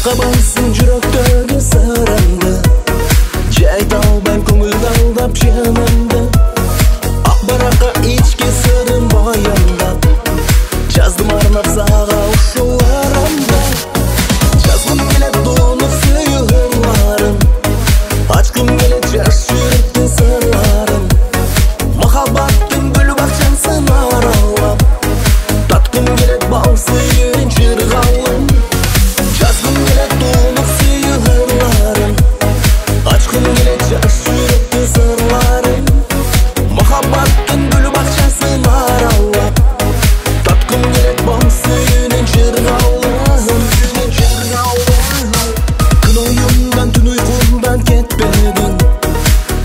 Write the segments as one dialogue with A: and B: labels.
A: Qabansın жүрөктөгү сырымды, жайдал ben көңүлдү алдап жанымды. Ак баракка ички сырым баяндап, жаздым арнап сага ушуларымды. Жазгым келет тонуп сүйүү ырларын, ачкым келет жаш жүрөктүн сырларын. Махаббаттын гүл бакчасын аралап, таткым келет бал сүйүүнүн жыргалын. Жазгым келет тонуп сүйүү ырларын, ачкым келет жаш жүрөктүн сырларын. Махаббаттын гүл бакчасын аралап, таткым келет бал сүйүүнүн жыргалын. Күн оюмдан түн уйкумдан кетпедим,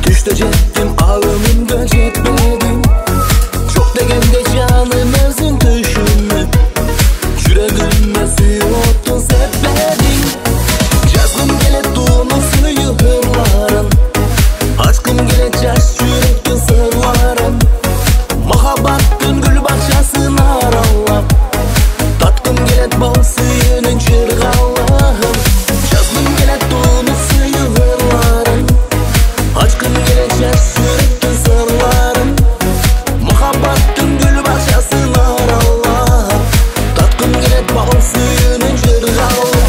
A: түштө жеттим ал өмүмгө жетпедим. Жок дегенде жаным өзүң түшүнүп, жүрөгүмө сүйүү оттун сеппедиң. Жазгым келет тонуп сүйүү ырларын, ачкым келет жаш жүрөктүн сырларын. Махаббаттын гүл бакчасын аралап, таткым келет бал сүйүүнүн жыргалын. Жазгым келет тонуп сүйүү ырларын, ачкым келет жаш жүрөктүн сырларын. Махаббаттын гүл бакчасын аралап, таткым келет бал сүйүүнүн жыргалын.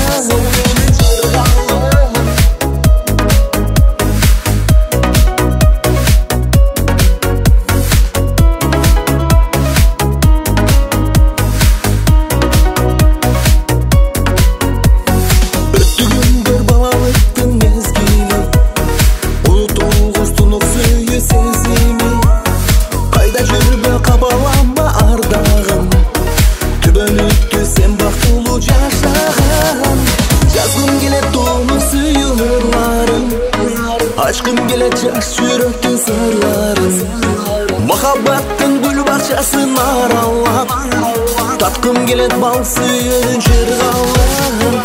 A: Өттү күндөр балалыктын мезгили, унутулгус тунук сүйүү сезими. Кайда жүрбө кабаланма ардагым, түбөнүктү сен бактылуу жашаган. Жазгым келет тонуп сүйүү ырларын, ачкым келет жаш жүрөктүн сырларын. Махаббаттын гүл бакчасын аралап, таткым келет бал сүйүүнүн жыргалын.